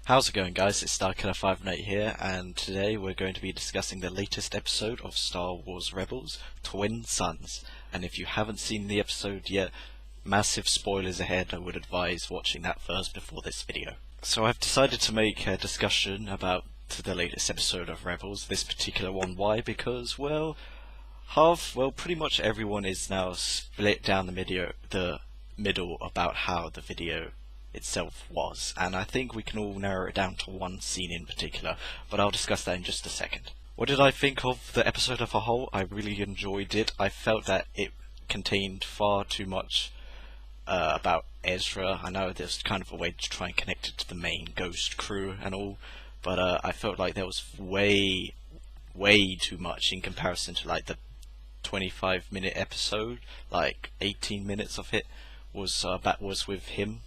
How's it going, guys? It's StarKiller508 here, and today we're going to be discussing the latest episode of Star Wars Rebels, Twin Suns. And if you haven't seen the episode yet, massive spoilers ahead. I would advise watching that first before this video. So I've decided to make a discussion about the latest episode of Rebels, this particular one. Why? Because, pretty much everyone is now split down the middle about how the video itself was, and I think we can all narrow it down to one scene in particular, but I'll discuss that in just a second. What did I think of the episode as a whole? I really enjoyed it. I felt that it contained far too much about Ezra. I know there's kind of a way to try and connect it to the main Ghost crew and all, but I felt like there was way too much in comparison to like the 25-minute episode. Like 18 minutes of it was with him.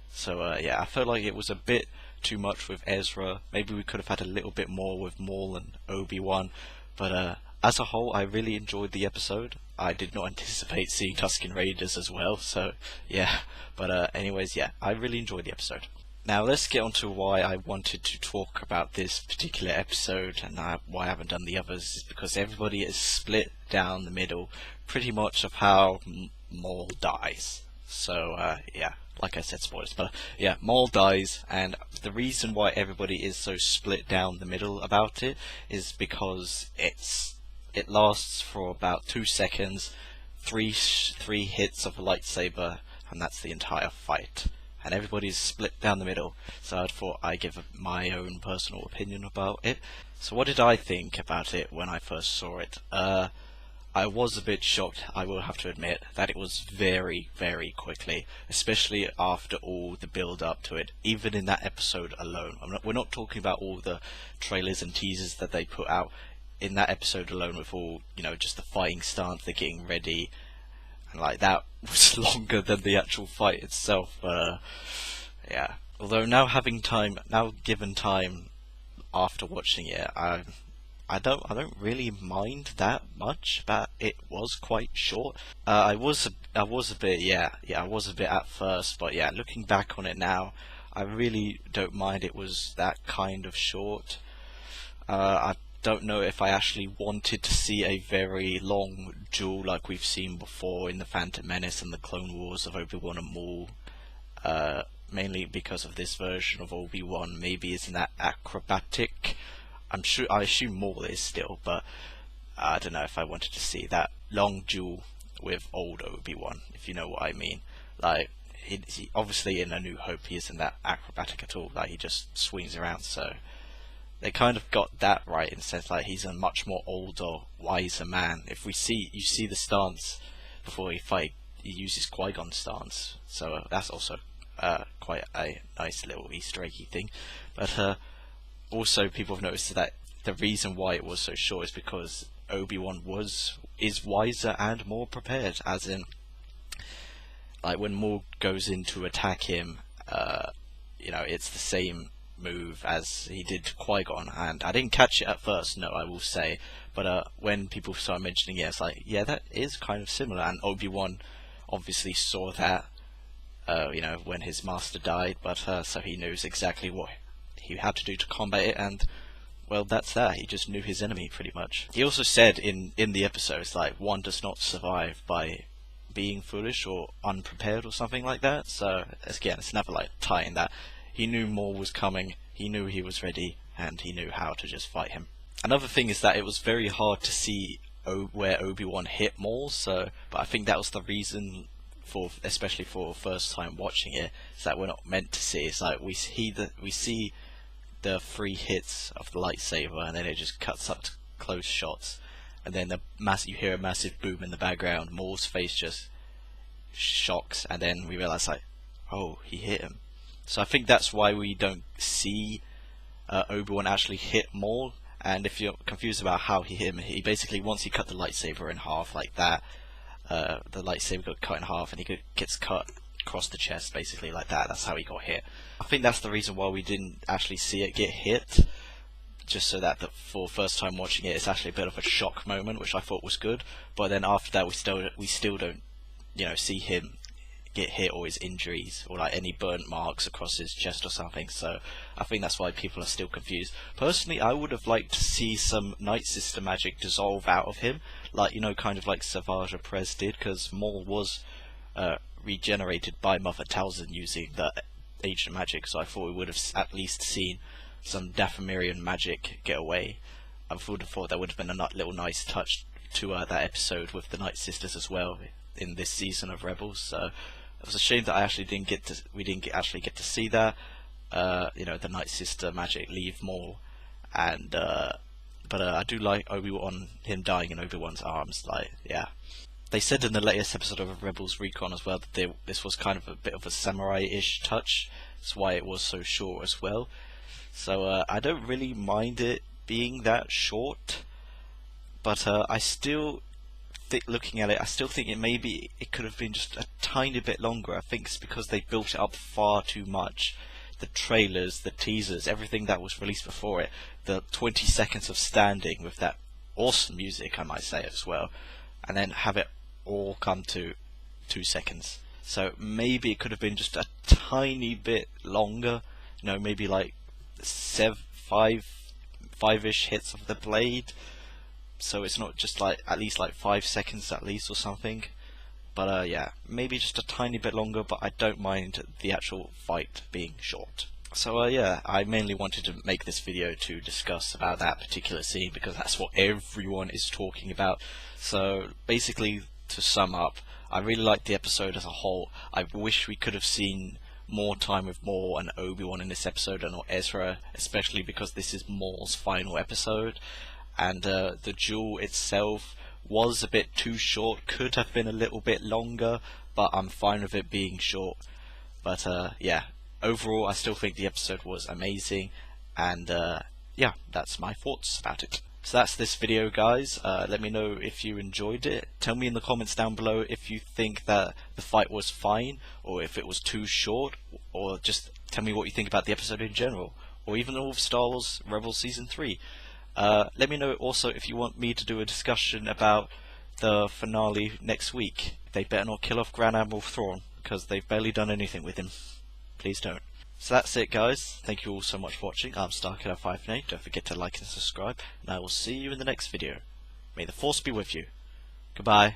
So yeah, I felt like it was a bit too much with Ezra. Maybe we could have had a little bit more with Maul and Obi-Wan, but as a whole, I really enjoyed the episode. I did not anticipate seeing Tusken Raiders as well, so yeah. But anyways, yeah, I really enjoyed the episode. Now let's get on to why I wanted to talk about this particular episode and why I haven't done the others. Is because everybody is split down the middle, pretty much of how Maul dies. So yeah, like I said, spoilers, but yeah, Maul dies, and the reason why everybody is so split down the middle about it is because it lasts for about 2 seconds, three hits of a lightsaber, and that's the entire fight. And everybody's split down the middle, so I thought I'd give my own personal opinion about it. So what did I think about it when I first saw it? I was a bit shocked, I will have to admit, that it was very quickly, especially after all the build up to it, even in that episode alone. We're not talking about all the trailers and teasers that they put out. In that episode alone, with all, just the fighting stance, they're getting ready, and like that was longer than the actual fight itself. But yeah, although now given time after watching it, I don't really mind that much, but it was quite short. I was a bit at first, but yeah, looking back on it now, I really don't mind it was that kind of short. I don't know if I actually wanted to see a very long duel like we've seen before in the Phantom Menace and the Clone Wars of Obi-Wan and Maul. Mainly because of this version of Obi-Wan maybe isn't that acrobatic. I assume Maul is still, but I don't know if I wanted to see that long duel with old Obi-Wan, if you know what I mean. Like, he obviously in A New Hope he isn't that acrobatic at all, like he just swings around, so they kind of got that right in the sense like he's a much more older, wiser man. If you see the stance before he fight, he uses Qui-Gon stance, so that's also quite a nice little Easter eggy thing. But also, people have noticed that the reason why it was so short is because Obi-Wan is wiser and more prepared. As in, like when Maul goes in to attack him, it's the same move as he did to Qui-Gon, and I didn't catch it at first. No, I will say, but when people started mentioning it, it's like, yeah, that is kind of similar. And Obi-Wan obviously saw that, when his master died, but so he knows exactly what he had to do to combat it, and well, that's that. He just knew his enemy pretty much. He also said in the episodes, like, one does not survive by being foolish or unprepared or something like that. So again, it's never like tying that. He knew Maul was coming, he knew he was ready, and he knew how to just fight him. Another thing is that it was very hard to see where Obi-Wan hit Maul, but I think that was the reason especially for first time watching it, is that we're not meant to see. It's like we see the 3 hits of the lightsaber, and then it just cuts up to close shots, and then you hear a massive boom in the background. Maul's face just shocks, and then we realize like, oh, he hit him. So I think that's why we don't see Obi-Wan actually hit Maul. And if you're confused about how he hit him, he basically, once he cut the lightsaber in half like that, the lightsaber got cut in half, and he gets cut across the chest, basically like that. That's how he got hit. I think that's the reason why we didn't actually see it get hit, just so that for first time watching it, it's actually a bit of a shock moment, which I thought was good. But then after that, we still don't, see him get hit or his injuries or like any burnt marks across his chest or something. So I think that's why people are still confused. Personally, I would have liked to see some Nightsister magic dissolve out of him, like, you know, kind of like Savage Prez did, because Maul was regenerated by Mother Talzin using the ancient magic, so I thought we would have at least seen some Dathomirian magic get away. I would have thought that would have been a little nice touch to that episode with the Nightsisters as well in this season of Rebels. So it was a shame that we didn't actually get to see that. You know, the Nightsister magic leave more, and but I do like Obi-Wan, him dying in Obi-Wan's arms. Like, yeah. They said in the latest episode of Rebels Recon as well that this was kind of a bit of a samurai-ish touch. That's why it was so short as well. So I don't really mind it being that short, but I still think, looking at it, I still think it could have been just a tiny bit longer. I think it's because they built it up far too much. The trailers, the teasers, everything that was released before it, the 20 seconds of standing with that awesome music, I might say as well, and then have it all come to 2 seconds. So maybe it could have been just a tiny bit longer, you know, maybe like five-ish hits of the blade, so it's not just like at least like 5 seconds at least or something. But yeah, maybe just a tiny bit longer, but I don't mind the actual fight being short. So yeah, I mainly wanted to make this video to discuss about that particular scene because that's what everyone is talking about. So basically, to sum up, I really liked the episode as a whole. I wish we could have seen more time with Maul and Obi-Wan in this episode, and not Ezra, especially because this is Maul's final episode, and the duel itself was a bit too short, could have been a little bit longer, but I'm fine with it being short. But yeah, overall I still think the episode was amazing, and yeah, that's my thoughts about it. So that's this video, guys. Let me know if you enjoyed it. Tell me in the comments down below if you think that the fight was fine, or if it was too short, or just tell me what you think about the episode in general, or even all of Star Wars Rebels Season 3. Let me know also if you want me to do a discussion about the finale next week. They better not kill off Grand Admiral Thrawn, because they've barely done anything with him. Please don't. So that's it, guys. Thank you all so much for watching. I'm StarKiller598. Don't forget to like and subscribe, and I will see you in the next video. May the Force be with you. Goodbye.